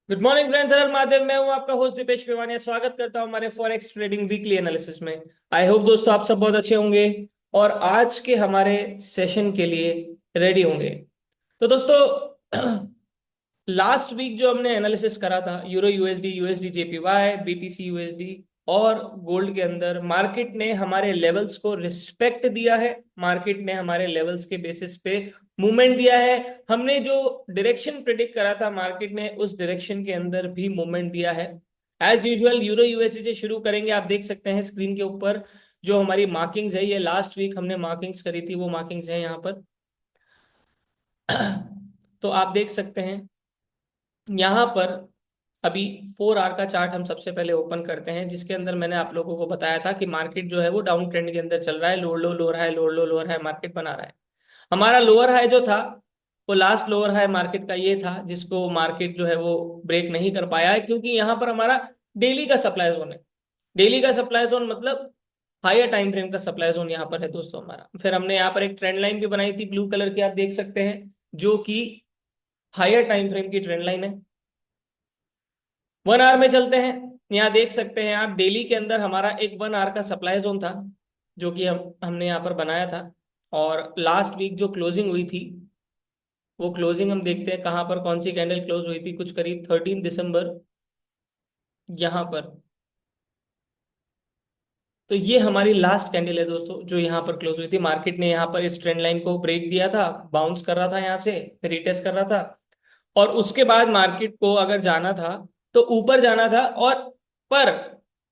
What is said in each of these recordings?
Good morning friends, हर महादेव। मैं हूं आपका होस्ट दीपेश पिवानिया। स्वागत करता हूं हमारे फॉरेक्स ट्रेडिंग वीकली एनालिसिस में। आई होप दोस्तों आप सब बहुत अच्छे होंगे और आज के हमारे सेशन के लिए रेडी होंगे। तो दोस्तों लास्ट वीक जो हमने एनालिसिस करा था euro USD, USD JPY, BTC USD और गोल्ड के अंदर, मार्केट ने हमारे लेवल्स को रिस्पेक्ट दिया है। मार्केट ने हमारे लेवल्स के बेसिस पे मूवमेंट दिया है। हमने जो डायरेक्शन प्रिडिक्ट करा था मार्केट ने उस डायरेक्शन के अंदर भी मूवमेंट दिया है। एज यूजुअल यूरो यूएसडी से शुरू करेंगे। आप देख सकते हैं स्क्रीन के ऊपर जो हमारी मार्किंग्स है, ये लास्ट वीक हमने मार्किंग्स करी थी, वो मार्किंग्स है यहाँ पर। तो आप देख सकते हैं यहाँ पर अभी 4 आवर का चार्ट हम सबसे पहले ओपन करते हैं, जिसके अंदर मैंने आप लोगों को बताया था कि मार्केट जो है वो डाउन ट्रेंड के अंदर चल रहा है। लोअर लो लोअर हाई, लोअर लो लोअर हाई मार्केट बना रहा है। हमारा लोअर हाई जो था वो लास्ट लोअर हाई मार्केट का ये था, जिसको मार्केट जो है वो ब्रेक नहीं कर पाया है, क्योंकि यहाँ पर हमारा डेली का सप्लाई जोन है। डेली का सप्लाई जोन मतलब हायर टाइम फ्रेम का सप्लाई जोन यहाँ पर है दोस्तों हमारा। फिर हमने यहाँ पर एक ट्रेंड लाइन भी बनाई थी ब्लू कलर की, आप देख सकते हैं, जो कि हायर टाइम फ्रेम की ट्रेंड लाइन है। 1 आवर में चलते हैं। यहाँ देख सकते हैं आप डेली के अंदर हमारा एक 1 आवर का सप्लाई जोन था, जो कि हमने यहाँ पर बनाया था। और लास्ट वीक जो क्लोजिंग हुई थी, वो क्लोजिंग हम देखते हैं कहाँ पर, कौन सी कैंडल क्लोज हुई थी, कुछ करीब 13 दिसंबर यहाँ पर। तो ये हमारी लास्ट कैंडल है दोस्तों, जो यहाँ पर क्लोज हुई थी। मार्केट ने यहाँ पर इस ट्रेंड लाइन को ब्रेक दिया था, बाउंस कर रहा था यहाँ से, फिर रिटेस्ट कर रहा था। और उसके बाद मार्केट को अगर जाना था तो ऊपर जाना था। और पर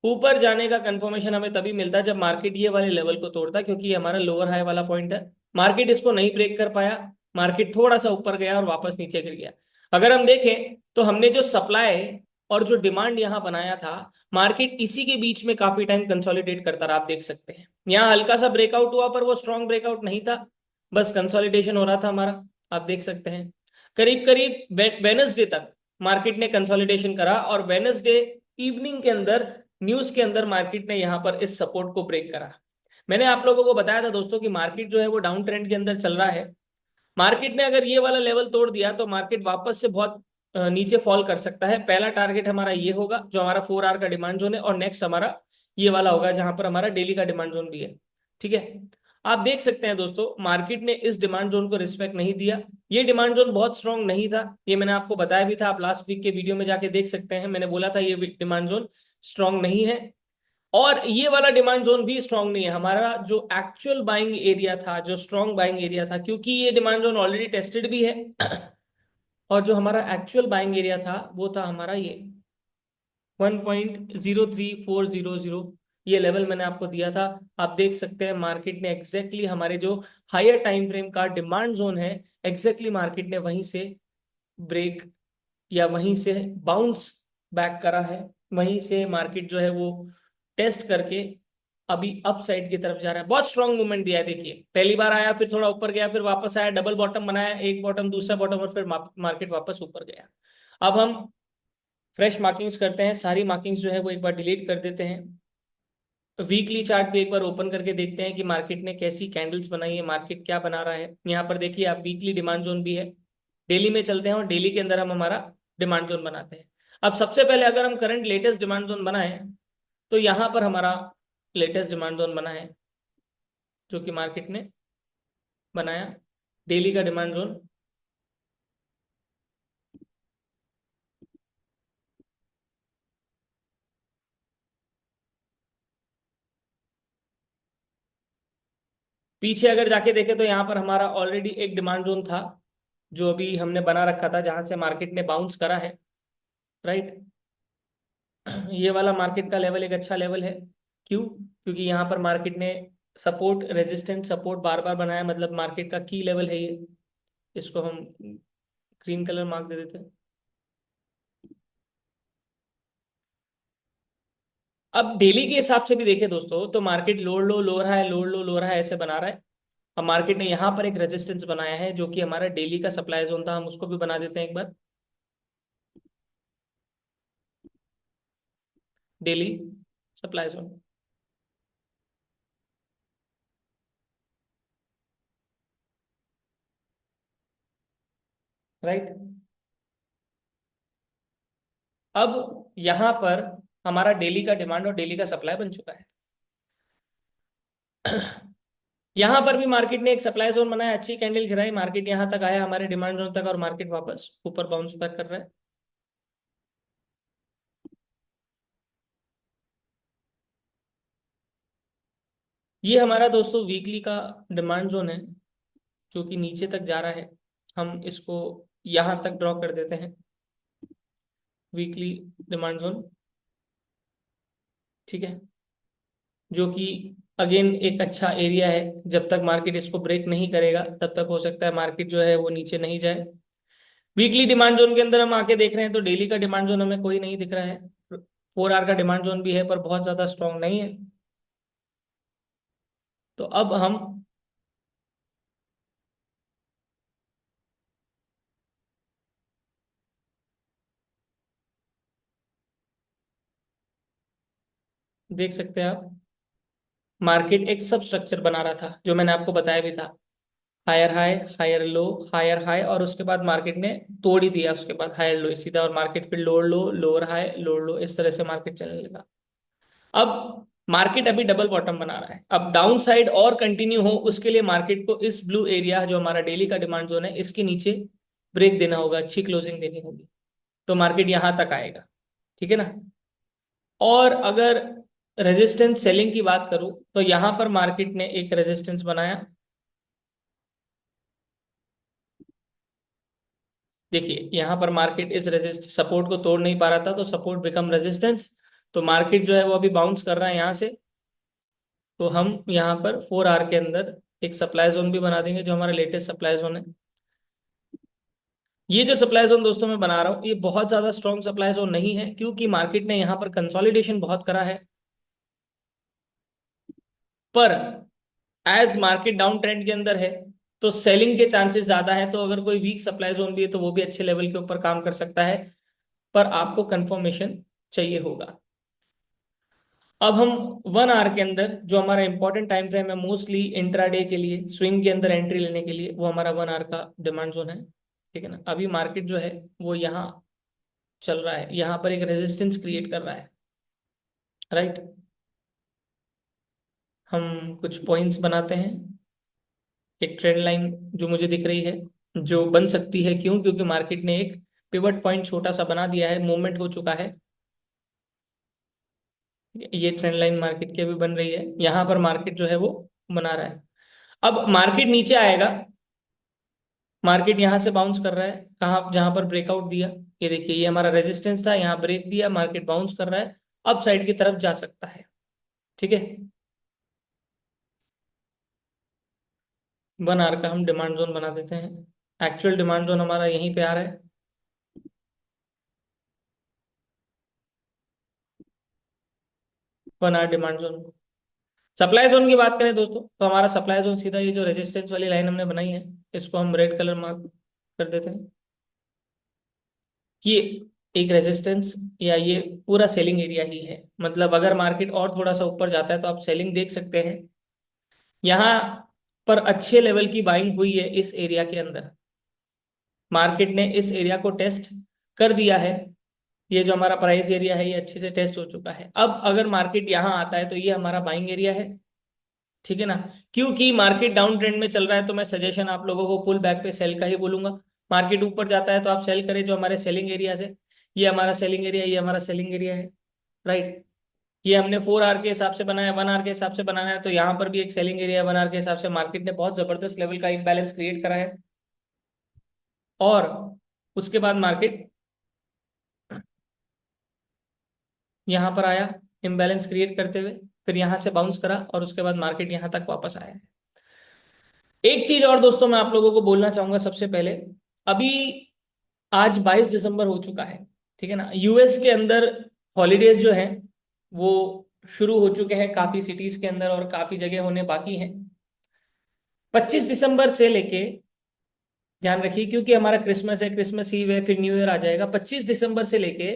ऊपर जाने का कंफर्मेशन हमें तभी मिलता जब मार्केट ये वाले लेवल को तोड़ता, क्योंकि ये हमारा लोअर हाई वाला पॉइंट है। मार्केट इसको नहीं ब्रेक कर पाया। मार्केट थोड़ा सा ऊपर गया और वापस नीचे गिर गया। अगर हम देखें तो हमने जो सप्लाई और जो डिमांड यहाँ बनाया था, मार्केट इसी के बीच में काफी टाइम कंसोलिडेट करता रहा। आप देख सकते हैं यहाँ हल्का सा ब्रेकआउट हुआ, पर वो स्ट्रॉन्ग ब्रेकआउट नहीं था, बस कंसोलिडेशन हो रहा था हमारा। आप देख सकते हैं करीब करीब वेनसडे तक मार्केट ने कंसोलिडेशन करा, और वेनसडे इवनिंग के अंदर, न्यूज के अंदर, मार्केट ने यहां पर इस सपोर्ट को ब्रेक करा। मैंने आप लोगों को बताया था दोस्तों कि मार्केट जो है वो डाउन ट्रेंड के अंदर चल रहा है। मार्केट ने अगर ये वाला लेवल तोड़ दिया तो मार्केट वापस से बहुत नीचे फॉल कर सकता है। पहला टारगेट हमारा ये होगा जो हमारा 4 आवर का डिमांड जोन है, और नेक्स्ट हमारा ये वाला होगा जहां पर हमारा डेली का डिमांड जोन भी है। ठीक है, आप देख सकते हैं दोस्तों मार्केट ने इस डिमांड जोन को रिस्पेक्ट नहीं दिया। ये डिमांड जोन बहुत स्ट्रांग नहीं था, ये मैंने आपको बताया भी था। आप लास्ट वीक के वीडियो में जाके देख सकते हैं, मैंने बोला था ये डिमांड जोन स्ट्रांग नहीं है। और ये वाला डिमांड जोन भी स्ट्रांग नहीं है। हमारा जो एक्चुअल बाइंग एरिया था, जो स्ट्रांग बाइंग एरिया था, क्योंकि ये डिमांड जोन ऑलरेडी टेस्टेड भी है और जो हमारा एक्चुअल बाइंग एरिया था वो था हमारा ये 1.03400। ये लेवल मैंने आपको दिया था। आप देख सकते हैं मार्केट ने एग्जैक्टली हमारे जो हायर टाइम फ्रेम का डिमांड जोन है, एग्जैक्टली मार्केट ने वहीं से ब्रेक या वहीं से बाउंस बैक करा है। वहीं से मार्केट जो है वो टेस्ट करके अभी अप साइड की तरफ जा रहा है। बहुत स्ट्रांग मूवमेंट दिया है। देखिए पहली बार आया, फिर थोड़ा ऊपर गया, फिर वापस आया, डबल बॉटम बनाया, एक बॉटम दूसरा बॉटम, और फिर मार्केट वापस ऊपर गया। अब हम फ्रेश मार्किंग्स करते हैं। सारी मार्किंग्स जो है वो एक बार डिलीट कर देते हैं। वीकली चार्ट भी एक बार ओपन करके देखते हैं कि मार्केट ने कैसी कैंडल्स बनाई है, मार्केट क्या बना रहा है। यहाँ पर देखिए आप, वीकली डिमांड जोन भी है। डेली में चलते हैं और डेली के अंदर हम हमारा डिमांड जोन बनाते हैं। अब सबसे पहले अगर हम करंट लेटेस्ट डिमांड जोन बनाए तो यहाँ पर हमारा लेटेस्ट डिमांड जोन बना है, जो कि मार्केट ने बनाया, डेली का डिमांड जोन। पीछे अगर जाके देखें तो यहाँ पर हमारा ऑलरेडी एक डिमांड जोन था, जो अभी हमने बना रखा था, जहां से मार्केट ने बाउंस करा है। राइट, ये वाला मार्केट का लेवल एक अच्छा लेवल है। क्यों? क्योंकि यहाँ पर मार्केट ने सपोर्ट रेजिस्टेंस सपोर्ट बार बार बनाया, मतलब मार्केट का की लेवल है ये। इसको हम ग्रीन कलर मार्क दे देते हैं। अब डेली के हिसाब से भी देखें दोस्तों तो मार्केट लोअर लो लोअर हाई, लोअर लो लोअर हाई ऐसे बना रहा है। अब मार्केट ने यहाँ पर एक रेजिस्टेंस बनाया है, जो कि हमारा डेली का सप्लाई जोन था। हम उसको भी बना देते हैं एक बार। Daily supply zone. राइट, अब यहां पर हमारा डेली का डिमांड और डेली का सप्लाई बन चुका है। यहां पर भी मार्केट ने एक सप्लाई जोन बनाया, अच्छी कैंडल गिराई, मार्केट यहां तक आया हमारे डिमांड जोन तक, और मार्केट वापस ऊपर बाउंस बैक कर रहा है। ये हमारा दोस्तों वीकली का डिमांड जोन है, जो कि नीचे तक जा रहा है। हम इसको यहां तक ड्रॉ कर देते हैं, वीकली डिमांड जोन। ठीक है, जो कि अगेन एक अच्छा एरिया है। जब तक मार्केट इसको ब्रेक नहीं करेगा तब तक हो सकता है मार्केट जो है वो नीचे नहीं जाए। वीकली डिमांड जोन के अंदर हम आके देख रहे हैं तो डेली का डिमांड जोन हमें कोई नहीं दिख रहा है। 4 आवर का डिमांड जोन भी है पर बहुत ज्यादा स्ट्रांग नहीं है। तो अब हम देख सकते हैं, आप मार्केट एक सब स्ट्रक्चर बना रहा था जो मैंने आपको बताया भी था। Higher high, higher low, higher high, और उसके बाद मार्केट ने तोड़ ही दिया, उसके बाद हायर लो सीधा, और मार्केट फिर लोअर लो, लोअर हाई, लोअर लो, इस तरह से मार्केट चलने लगा। अब मार्केट अभी डबल बॉटम बना रहा है। अब डाउन साइड और कंटिन्यू हो उसके लिए मार्केट को इस ब्लू एरिया जो हमारा डेली का डिमांड जोन है इसके नीचे ब्रेक देना होगा, अच्छी क्लोजिंग देनी होगी, तो मार्केट यहां तक आएगा। ठीक है ना। और अगर रेजिस्टेंस सेलिंग की बात करूं तो यहां पर मार्केट ने एक रेजिस्टेंस बनाया। देखिए यहां पर मार्केट इस रेजिस्ट सपोर्ट को तोड़ नहीं पा रहा था, तो सपोर्ट बिकम रेजिस्टेंस, तो मार्केट जो है वो अभी बाउंस कर रहा है यहां से। तो हम यहाँ पर 4 आवर के अंदर एक सप्लाई जोन भी बना देंगे, जो हमारा लेटेस्ट सप्लाई जोन है। ये जो सप्लाई जोन दोस्तों मैं बना रहा हूँ ये बहुत ज्यादा स्ट्रॉन्ग सप्लाई जोन नहीं है, क्योंकि मार्केट ने यहाँ पर कंसोलिडेशन बहुत करा है। पर एज मार्केट डाउन ट्रेंड के अंदर है तो सेलिंग के चांसेस ज्यादा हैं, तो अगर कोई वीक सप्लाई जोन भी है तो वो भी अच्छे लेवल के ऊपर काम कर सकता है, पर आपको कंफर्मेशन चाहिए होगा। अब हम 1 आवर के अंदर जो हमारा इंपॉर्टेंट टाइम फ्रेम है मोस्टली इंट्राडे के लिए, स्विंग के अंदर एंट्री लेने के लिए, वो हमारा 1 आवर का डिमांड जोन है। ठीक है ना। अभी मार्केट जो है वो यहाँ चल रहा है, यहाँ पर एक रेजिस्टेंस क्रिएट कर रहा है। राइट। हम कुछ पॉइंट्स बनाते हैं। एक ट्रेंड लाइन जो मुझे दिख रही है, जो बन सकती है, क्यों, क्योंकि मार्केट ने एक पिवट पॉइंट छोटा सा बना दिया है, मूवमेंट हो चुका है। ये ट्रेंड लाइन मार्केट की अभी बन रही है, यहाँ पर मार्केट जो है वो बना रहा है। अब मार्केट नीचे आएगा, मार्केट यहां से बाउंस कर रहा है, कहाँ, जहां पर ब्रेकआउट दिया। ये देखिए ये हमारा रेजिस्टेंस था, यहाँ ब्रेक दिया, मार्केट बाउंस कर रहा है, अप साइड की तरफ जा सकता है। ठीक है। 1 आवर का हम डिमांड जोन बना देते हैं। एक्चुअल डिमांड जोन हमारा यहीं पे आ रहा है। 1 hour demand zone. Supply zone की बात करें दोस्तों तो हमारा सप्लाई जोन सीधा ये जो रेजिस्टेंस वाली लाइन हमने बनाई है, इसको हम रेड कलर मार्क कर देते हैं कि एक रेजिस्टेंस या ये पूरा सेलिंग एरिया ही है। मतलब अगर मार्केट और थोड़ा सा ऊपर जाता है तो आप सेलिंग देख सकते हैं। यहाँ पर अच्छे लेवल की बाइंग हुई है इस एरिया के अंदर, मार्केट ने इस एरिया को टेस्ट कर दिया है। ये जो हमारा प्राइस एरिया है ये अच्छे से टेस्ट हो चुका है। अब अगर मार्केट यहाँ आता है तो ये हमारा बाइंग एरिया है। ठीक है ना। क्योंकि मार्केट डाउन ट्रेंड में चल रहा है तो मैं सजेशन आप लोगों को पुल बैक पे सेल का ही बोलूंगा। मार्केट ऊपर जाता है तो आप सेल करें जो हमारे सेलिंग एरिया से। ये हमारा सेलिंग एरिया, ये हमारा सेलिंग एरिया है। राइट। ये हमने 4 आवर के हिसाब से बनाया, 1 आवर के हिसाब से बनाना है, तो यहाँ पर भी एक सेलिंग एरिया 1 आवर के हिसाब से। मार्केट ने बहुत जबरदस्त लेवल का इम्बैलेंस क्रिएट करा है, और उसके बाद मार्केट यहाँ पर आया इम्बैलेंस क्रिएट करते हुए, फिर यहाँ से बाउंस करा, और उसके बाद मार्केट यहाँ तक वापस आया है। एक चीज और दोस्तों मैं आप लोगों को बोलना चाहूंगा सबसे पहले, अभी आज 22 दिसंबर हो चुका है। ठीक है ना। यूएस के अंदर हॉलीडेज जो हैं वो शुरू हो चुके हैं काफी सिटीज के अंदर, और काफी जगह होने बाकी हैं। 25 दिसंबर से लेके, ध्यान रखिए क्योंकि हमारा क्रिसमस है, क्रिसमस ईव है, फिर न्यू ईयर आ जाएगा, 25 दिसंबर से लेके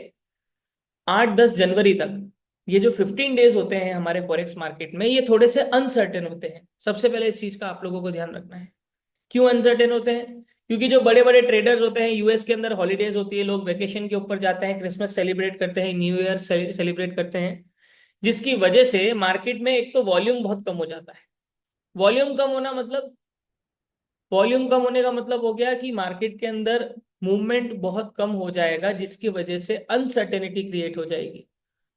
8-10 जनवरी तक ये जो 15 डेज होते हैं हमारे फॉरेक्स मार्केट में, ये थोड़े से अनसर्टेन होते हैं। सबसे पहले इस चीज का आप लोगों को ध्यान रखना है। क्यों अनसर्टेन होते हैं? क्योंकि जो बड़े बड़े ट्रेडर्स होते हैं, यूएस के अंदर हॉलीडेज होती है, लोग वेकेशन के ऊपर जाते हैं, क्रिसमस सेलिब्रेट करते हैं, न्यू ईयर सेलिब्रेट करते हैं, जिसकी वजह से मार्केट में एक तो वॉल्यूम बहुत कम हो जाता है। वॉल्यूम कम होना मतलब, वॉल्यूम कम होने का मतलब हो गया कि मार्केट के अंदर मूवमेंट बहुत कम हो जाएगा, जिसकी वजह से अनसर्टेनिटी क्रिएट हो जाएगी।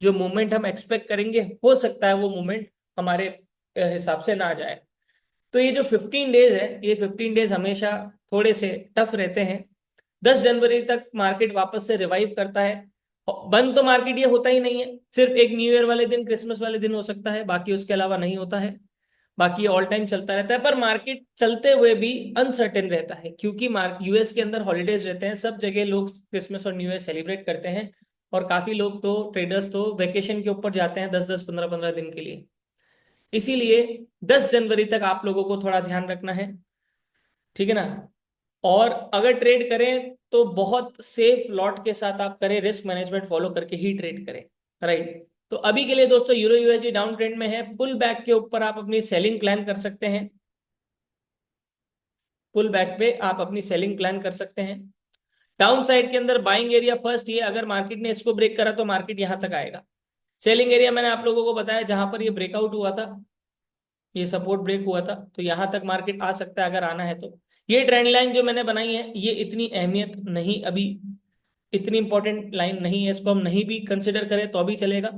जो मूवमेंट हम एक्सपेक्ट करेंगे, हो सकता है वो मूवमेंट हमारे हिसाब से ना जाए। तो ये जो 15 डेज है, ये 15 डेज हमेशा थोड़े से टफ रहते हैं। 10 जनवरी तक मार्केट वापस से रिवाइव करता है। बंद तो मार्केट ये होता ही नहीं है, सिर्फ एक न्यू ईयर वाले दिन, क्रिसमस वाले दिन हो सकता है, बाकी उसके अलावा नहीं होता है। बाकी ऑल टाइम चलता रहता है, पर मार्केट चलते हुए भी अनसर्टेन रहता है, क्योंकि यूएस के अंदर हॉलीडेज रहते हैं, सब जगह लोग क्रिसमस और न्यू ईयर सेलिब्रेट करते हैं, और काफी लोग तो ट्रेडर्स तो वेकेशन के ऊपर जाते हैं 10-10 15-15 दिन के लिए। इसीलिए 10 जनवरी तक आप लोगों को थोड़ा ध्यान रखना है, ठीक है ना। और अगर ट्रेड करें तो बहुत सेफ लॉट के साथ आप करें, रिस्क मैनेजमेंट फॉलो करके ही ट्रेड करें, राइट। तो अभी के लिए दोस्तों यूरो यूएसडी डाउन ट्रेंड में है, पुल बैक के ऊपर आप अपनी सेलिंग प्लान कर सकते हैं। पुल बैक पे आप अपनी सेलिंग प्लान कर सकते हैं। डाउन साइड के अंदर बाइंग एरिया फर्स्ट ये, अगर मार्केट ने इसको ब्रेक करा तो मार्केट यहां तक आएगा। सेलिंग एरिया मैंने आप लोगों को बताया, जहां पर ये ब्रेकआउट हुआ था, ये सपोर्ट ब्रेक हुआ था, तो यहां तक मार्केट आ सकता है अगर आना है तो। ये ट्रेंड लाइन जो मैंने बनाई है, ये इतनी अहमियत नहीं अभी, इतनी इंपॉर्टेंट लाइन नहीं है, इसको हम नहीं भी कंसिडर करें तो भी चलेगा।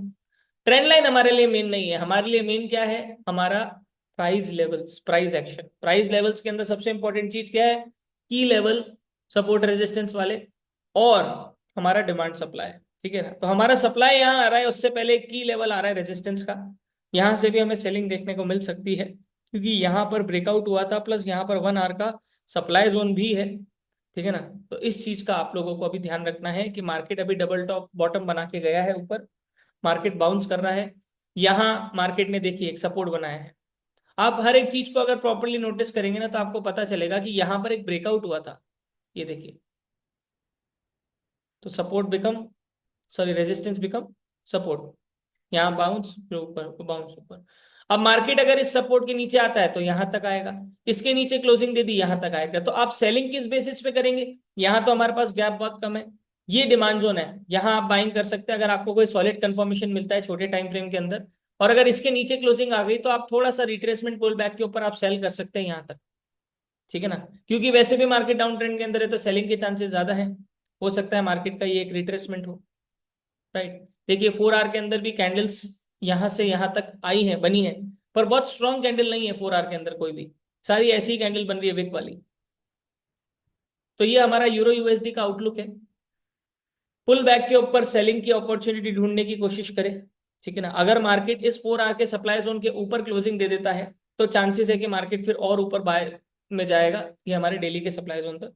ट्रेंड लाइन हमारे लिए मेन नहीं है, हमारे लिए मेन क्या है, हमारा price levels, price action. Price levels के अंदर सबसे इंपॉर्टेंट चीज क्या है, की लेवल, सपोर्ट रेजिस्टेंस वाले, और हमारा डिमांड सप्लाई, ठीक है ना। तो हमारा सप्लाई यहाँ आ रहा है, उससे पहले की लेवल आ रहा है रेजिस्टेंस का, यहां से भी हमें सेलिंग देखने को मिल सकती है, क्योंकि यहाँ पर ब्रेकआउट हुआ था, प्लस यहाँ पर 1 आवर का सप्लाई जोन भी है, ठीक है ना। तो इस चीज का आप लोगों को अभी ध्यान रखना है कि मार्केट अभी डबल टॉप बॉटम बना के गया है ऊपर, मार्केट बाउंस कर रहा है। यहाँ मार्केट ने देखिए एक सपोर्ट बनाया है। आप हर एक चीज को अगर प्रॉपरली नोटिस करेंगे ना, तो आपको पता चलेगा कि यहाँ पर एक ब्रेकआउट हुआ था, ये देखिए, तो support become, sorry resistance become support, यहाँ बाउंस ऊपर, बाउंस ऊपर। अब मार्केट अगर इस सपोर्ट के नीचे आता है तो यहां तक आएगा, इसके नीचे क्लोजिंग दे दी यहां तक आएगा। तो आप सेलिंग किस बेसिस पे करेंगे, यहाँ तो हमारे पास गैप बहुत कम है, ये डिमांड जोन है, यहाँ आप बाइंग कर सकते हैं अगर आपको कोई सॉलिड कंफर्मेशन मिलता है छोटे टाइम फ्रेम के अंदर। और अगर इसके नीचे क्लोजिंग आ गई तो आप थोड़ा सा रिट्रेसमेंट पुल बैक के ऊपर आप सेल कर सकते हैं यहाँ तक, ठीक है ना। क्योंकि वैसे भी मार्केट डाउन ट्रेंड के अंदर है, तो सेलिंग के चांसेस ज्यादा है, हो सकता है मार्केट का ये एक रिट्रेसमेंट हो, राइट। देखिए 4 आवर के अंदर भी कैंडल्स यहां से यहां तक आई हैं, बनी है, पर बहुत स्ट्रॉन्ग कैंडल नहीं है 4 आवर के अंदर कोई भी, सारी ऐसी ही कैंडल बन रही है विक वाली। तो ये हमारा यूरो यूएसडी का आउटलुक है। पुल बैक के ऊपर सेलिंग की अपॉर्चुनिटी ढूंढने की कोशिश करें, ठीक है ना। अगर मार्केट इस 4 आवर के सप्लाई जोन के ऊपर क्लोजिंग दे देता है, तो चांसेस है कि मार्केट फिर और ऊपर बाय में जाएगा, ये हमारे डेली के सप्लाई जोन तक।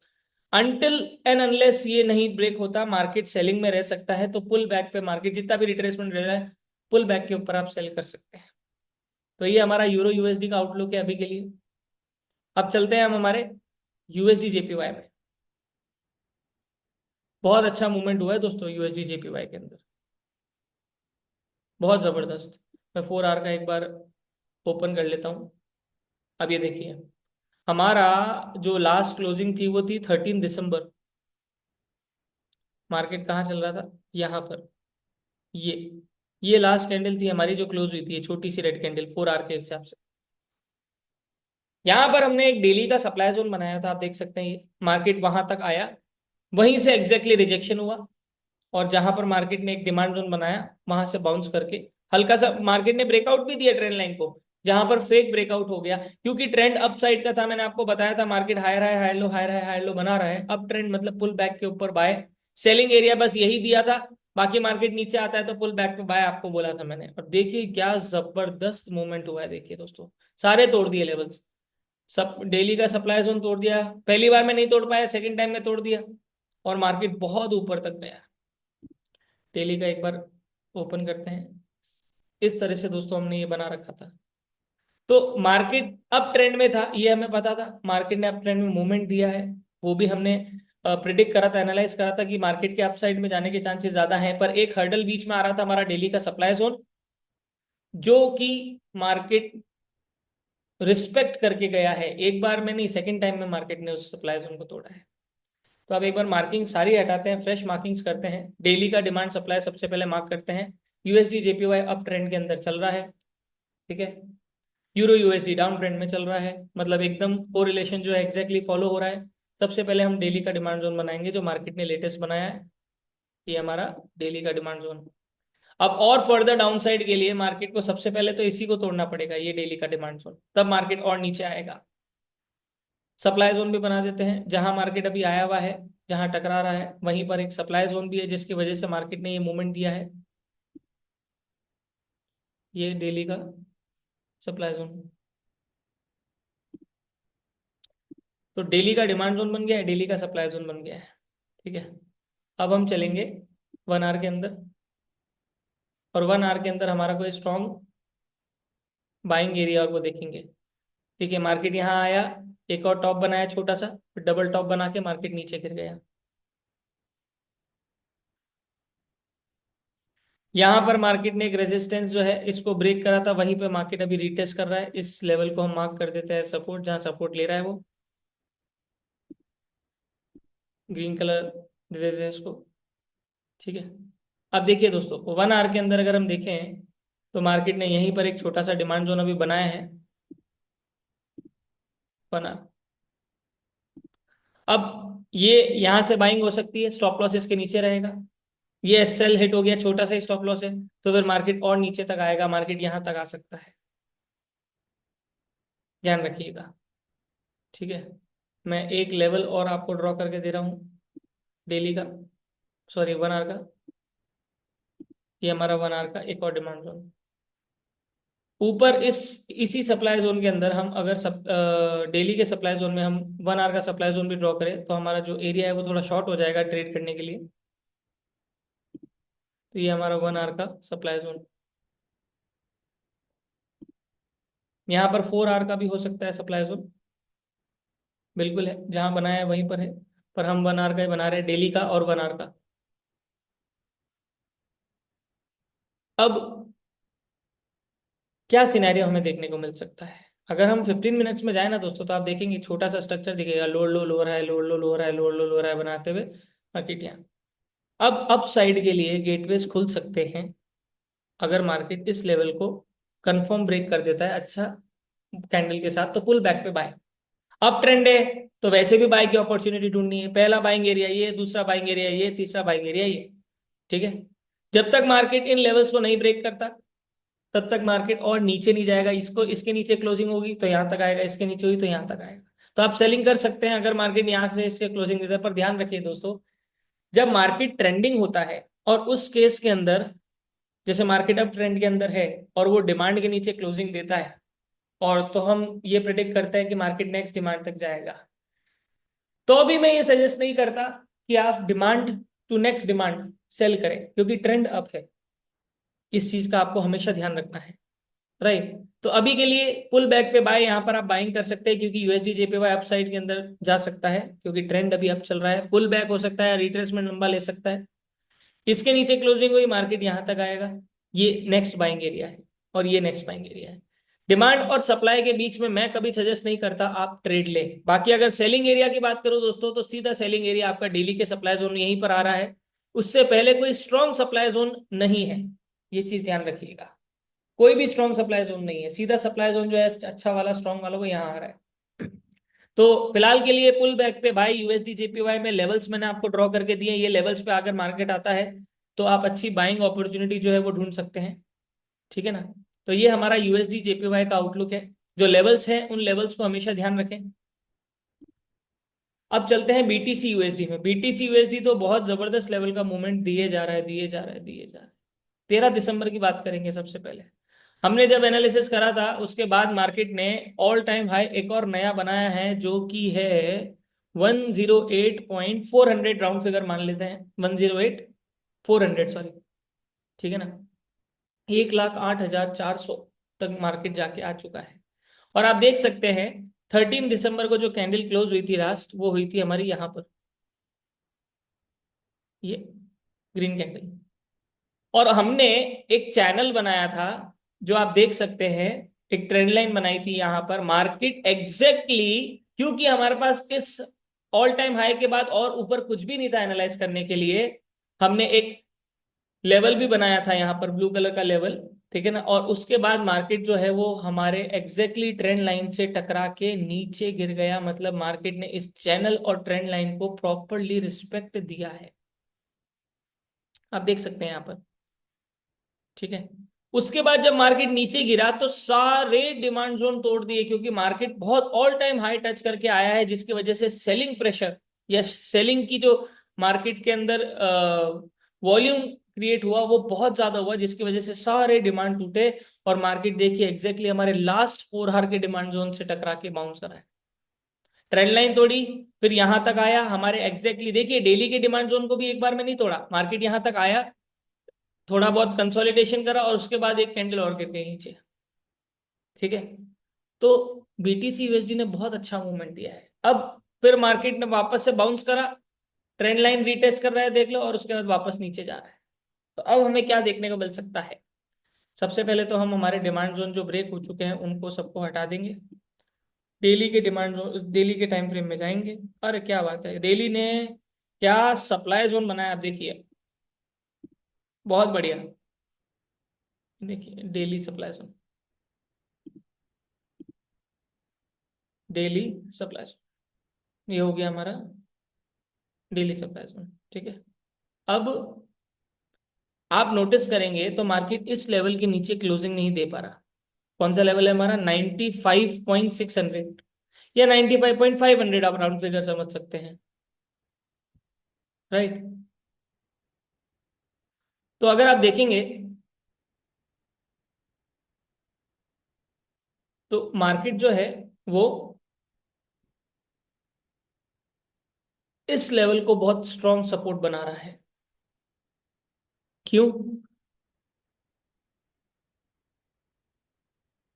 अनटिल एंड अनलेस ये नहीं ब्रेक होता, मार्केट सेलिंग में रह सकता है। तो पुल बैक पे मार्केट जितना भी रिट्रेसमेंट रह रहा है, पुल बैक के ऊपर आप सेल कर सकते हैं। तो ये हमारा यूरो यूएसडी का आउटलुक है अभी के लिए। अब चलते हैं हम हमारे यूएसडी जेपीवाई में। बहुत अच्छा मूवमेंट हुआ है दोस्तों यूएसडी जेपीवाई के अंदर, बहुत जबरदस्त। मैं 4 आवर का एक बार ओपन कर लेता हूँ। अब ये देखिए, हमारा जो लास्ट क्लोजिंग थी वो थी 13 दिसंबर। मार्केट कहाँ चल रहा था, यहाँ पर, ये ये लास्ट कैंडल थी हमारी जो क्लोज हुई थी, ये छोटी सी रेड कैंडल 4 आवर के हिसाब से। यहाँ पर हमने एक डेली का सप्लाई जोन बनाया था, आप देख सकते हैं, ये मार्केट वहां तक आया, वहीं से एग्जैक्टली रिजेक्शन हुआ, और जहां पर मार्केट ने एक डिमांड जोन बनाया, वहां से बाउंस करके हल्का सा मार्केट ने ब्रेकआउट भी दिया ट्रेंड लाइन को, जहां पर फेक ब्रेकआउट हो गया, क्योंकि ट्रेंड अप साइड का था। मैंने आपको बताया था market higher high higher low, higher high higher low बना रहा है, अब ट्रेंड मतलब पुल बैक के ऊपर बाय, सेलिंग एरिया बस यही दिया था। बाकी मार्केट नीचे आता है तो पुल बैक पे बाय, आपको बोला था मैंने। और देखिए क्या जबरदस्त मूवमेंट हुआ है, देखिए दोस्तों, सारे तोड़ दिए लेवल्स, सब डेली का सप्लाई जोन तोड़ दिया, पहली बार में नहीं तोड़ पाया, सेकंड टाइम में तोड़ दिया, और मार्केट बहुत ऊपर तक गया। डेली का एक बार ओपन करते हैं, इस तरह से दोस्तों हमने ये बना रखा था। तो मार्केट अप ट्रेंड में था, ये हमें पता था, मार्केट ने अप ट्रेंड में मूवमेंट दिया है, वो भी हमने प्रिडिक्ट करा था, एनालाइज करा था कि मार्केट के अप साइड में जाने के चांसेस ज्यादा हैं। पर एक हर्डल बीच में आ रहा था हमारा डेली का सप्लाई जोन, जो कि मार्केट रिस्पेक्ट करके गया है, एक बार में नहीं, सेकंड टाइम में मार्केट ने उस सप्लाई जोन को तोड़ा है। तो अब एक बार मार्किंग सारी हटाते हैं, फ्रेश मार्किंग्स करते हैं। डेली का डिमांड सप्लाई सबसे पहले मार्क करते हैं। यूएसडी जेपीवाई अप ट्रेंड के अंदर चल रहा है, ठीक है। यूरो यूएसडी डाउन ट्रेंड में चल रहा है, मतलब एकदम कोरिलेशन जो है एग्जैक्टली फॉलो हो रहा है। सबसे पहले हम डेली का डिमांड जोन बनाएंगे जो मार्केट ने लेटेस्ट बनाया है, ये हमारा डेली का डिमांड जोन। अब और फर्दर डाउनसाइड के लिए मार्केट को सबसे पहले तो इसी को तोड़ना पड़ेगा, ये डेली का डिमांड जोन, तब मार्केट और नीचे आएगा। सप्लाई जोन भी बना देते हैं, जहां मार्केट अभी आया हुआ है, जहां टकरा रहा है वहीं पर एक सप्लाई जोन भी है जिसकी वजह से मार्केट ने ये मूवमेंट दिया है, ये डेली का सप्लाई जोन। तो डेली का डिमांड जोन बन गया है, डेली का सप्लाई जोन बन गया है, ठीक है। अब हम चलेंगे 1 आवर के अंदर, और 1 आवर के अंदर हमारा कोई स्ट्रॉन्ग बाइंग एरिया और वो देखेंगे, ठीक है। मार्केट यहाँ आया, एक और टॉप बनाया छोटा सा, फिर डबल टॉप बना के मार्केट नीचे गिर गया। यहाँ पर मार्केट ने एक रेजिस्टेंस जो है इसको ब्रेक करा था, वहीं पे मार्केट अभी रीटेस्ट कर रहा है। इस लेवल को हम मार्क कर देते हैं सपोर्ट, जहाँ सपोर्ट ले रहा है वो ग्रीन कलर दे देते हैं इसको, ठीक है। अब देखिए दोस्तों, 1 आवर के अंदर अगर हम देखें तो मार्केट ने यहीं पर एक छोटा सा डिमांड जोन अभी बनाया है, 1 आवर। अब ये यहाँ से बाइंग हो सकती है, स्टॉप लॉस इसके नीचे रहेगा। ये एसएल हिट हो गया, छोटा सा स्टॉप लॉस है, तो फिर मार्केट और नीचे तक आएगा, मार्केट यहाँ तक आ सकता है, ध्यान रखिएगा, ठीक है। मैं एक लेवल और आपको ड्रॉ करके दे रहा हूँ डेली का, सॉरी 1 आवर का। ये हमारा 1 आवर का एक और डिमांड जोन। ऊपर इसी सप्लाई जोन के अंदर हम अगर डेली के सप्लाई जोन में हम 1 आवर का सप्लाई जोन भी ड्रॉ करें तो हमारा जो एरिया है वो थोड़ा शॉर्ट हो जाएगा ट्रेड करने के लिए। तो ये हमारा 1 आवर का सप्लाई जोन। यहाँ पर 4 आवर का भी हो सकता है सप्लाई जोन, बिल्कुल है, जहां बनाया है वहीं पर है। पर हम 1 आवर का ही बना रहे हैं, डेली का और 1 आवर का। अब क्या सिनेरियो हमें देखने को मिल सकता है, अगर हम 15 मिनट्स में जाए ना दोस्तों, तो आप देखेंगे छोटा सा स्ट्रक्चर दिखेगा, लोड लो लो रहा है, लोड लो लो रहा है, लोड लो लो रहा है बनाते हुए मार्केट यहाँ। अब अप साइड के लिए गेटवेज खुल सकते हैं अगर मार्केट इस लेवल को कंफर्म ब्रेक कर देता है अच्छा कैंडल के साथ, तो पुल बैक पे बाय। अप ट्रेंड है तो वैसे भी बाय की अपॉर्चुनिटी ढूंढनी है, पहला बाइंग एरिया ये, दूसरा बाइंग एरिया ये, तीसरा बाइंग एरिया ये, ठीक है। जब तक मार्केट इन लेवल्स को नहीं ब्रेक करता तब तक मार्केट और नीचे नहीं जाएगा। इसको इसके नीचे क्लोजिंग होगी तो यहां तक आएगा, इसके नीचे हुई तो यहां तक आएगा। तो आप सेलिंग कर सकते हैं अगर मार्केट यहां से इसके क्लोजिंग देता है। पर ध्यान रखिए दोस्तों, जब मार्केट ट्रेंडिंग होता है और उस केस के अंदर जैसे मार्केट अब ट्रेंड के अंदर है और वो डिमांड के नीचे क्लोजिंग देता है, और तो हम ये प्रिडिक्ट करते हैं कि मार्केट नेक्स्ट डिमांड तक जाएगा, तो भी मैं ये सजेस्ट नहीं करता कि आप demand to next demand sell करें, क्योंकि ट्रेंड अप है। इस चीज का आपको हमेशा ध्यान रखना है, राइट। तो अभी के लिए पुल बैक पे बाय यहाँ पर आप बाइंग कर सकते हैं, क्योंकि यूएसडी जेपीवाई अपसाइड के अंदर जा सकता है, क्योंकि ट्रेंड अभी अप चल रहा है। पुल बैक हो सकता है, रिट्रेसमेंट लंबा ले सकता है, इसके नीचे क्लोजिंग हुई मार्केट यहाँ तक आएगा, ये नेक्स्ट बाइंग एरिया है और ये नेक्स्ट बाइंग एरिया है। डिमांड और सप्लाई के बीच में मैं कभी सजेस्ट नहीं करता आप ट्रेड लें। बाकी अगर सेलिंग एरिया की बात करूं दोस्तों, तो सीधा सेलिंग एरिया आपका डेली के सप्लाई जोन यहीं पर आ रहा है, उससे पहले कोई स्ट्रॉन्ग सप्लाई जोन नहीं है, ये चीज ध्यान रखिएगा। कोई भी स्ट्रॉन्ग सप्लाई जोन नहीं है, सीधा सप्लाई जोन जो है अच्छा वाला स्ट्रॉन्ग वाला वो यहाँ आ रहा है। तो फिलहाल के लिए पुल बैक पे भाई यूएसडी जेपीवाई में लेवल्स मैंने आपको ड्रॉ करके दिए, ये लेवल्स पे अगर मार्केट आता है तो आप अच्छी बाइंग अपॉर्चुनिटी जो है वो ढूंढ सकते हैं, ठीक है ना। तो ये हमारा यूएसडी जेपीवाई का आउटलुक है। जो लेवल्स हैं उन लेवल्स को हमेशा ध्यान रखें। अब चलते हैं बीटीसी यूएसडी में। बीटीसी यूएसडी तो बहुत जबरदस्त लेवल का मूवमेंट दिए जा रहा है, दिए जा रहा है, दिए जा रहा है। 13 दिसंबर की बात करेंगे सबसे पहले। हमने जब एनालिसिस करा था उसके बाद मार्केट ने ऑल टाइम हाई एक और नया बनाया है, जो कि है 108.400, राउंड फिगर मान लेते हैं 108,400, सॉरी, ठीक है ना। 1,08,400 तक मार्केट जाके आ चुका है। और आप देख सकते हैं 13 दिसंबर को जो कैंडल क्लोज हुई थी लास्ट, वो हुई थी हमारी यहाँ पर, ये ग्रीन कैंडल। और हमने एक चैनल बनाया था जो आप देख सकते हैं एक ट्रेंड लाइन बनाई थी यहां पर मार्केट एग्जैक्टली, क्योंकि हमारे पास इस ऑल टाइम हाई के बाद और ऊपर कुछ भी नहीं था एनालाइज करने के लिए, हमने एक लेवल भी बनाया था यहाँ पर, ब्लू कलर का लेवल, ठीक है ना। और उसके बाद मार्केट जो है वो हमारे एग्जैक्टली ट्रेंड लाइन से टकरा के नीचे गिर गया, मतलब मार्केट ने इस चैनल और ट्रेंड लाइन को प्रॉपरली रिस्पेक्ट दिया है, आप देख सकते हैं यहाँ पर, ठीक है। उसके बाद जब मार्केट नीचे गिरा तो सारे डिमांड जोन तोड़ दिए, क्योंकि मार्केट बहुत ऑल टाइम हाई टच करके आया है, जिसकी वजह से सेलिंग प्रेशर या सेलिंग की जो मार्केट के अंदर वॉल्यूम क्रिएट हुआ वो बहुत ज्यादा हुआ, जिसकी वजह से सारे डिमांड टूटे। और मार्केट देखिए एग्जैक्टली हमारे लास्ट 4 आवर के डिमांड जोन से टकरा के बाउंस करा है, ट्रेंड लाइन तोड़ी, फिर यहां तक आया हमारे एग्जैक्टली, देखिए डेली के डिमांड जोन को भी एक बार में नहीं तोड़ा, मार्केट यहां तक आया, थोड़ा बहुत कंसोलिडेशन करा और उसके बाद एक कैंडल और गिर गई नीचे, ठीक है। तो बीटीसी यूएसडी ने बहुत अच्छा मूवमेंट दिया है। अब फिर मार्केट ने वापस से बाउंस करा, ट्रेंड लाइन रीटेस्ट कर रहा है देख लो, और उसके बाद वापस नीचे जा रहा है। तो अब हमें क्या देखने को मिल सकता है, सबसे पहले तो हम हमारे डिमांड जोन जो ब्रेक हो चुके हैं उनको सबको हटा देंगे, डेली के डिमांड जोन, डेली के टाइम फ्रेम में जाएंगे। अरे क्या बात है, डेली ने क्या सप्लाई जोन बनाया, आप देखिए, बहुत बढ़िया। देखिए daily supply zone, daily supply zone, ये हो गया हमारा डेली सप्लाई जोन, ठीक है। अब आप नोटिस करेंगे तो मार्केट इस लेवल के नीचे क्लोजिंग नहीं दे पा रहा। कौन सा लेवल है हमारा, 95.600 या 95.500, आप राउंड फिगर समझ सकते हैं, राइट। तो अगर आप देखेंगे तो मार्केट जो है वो इस लेवल को बहुत स्ट्रॉन्ग सपोर्ट बना रहा है। क्यों,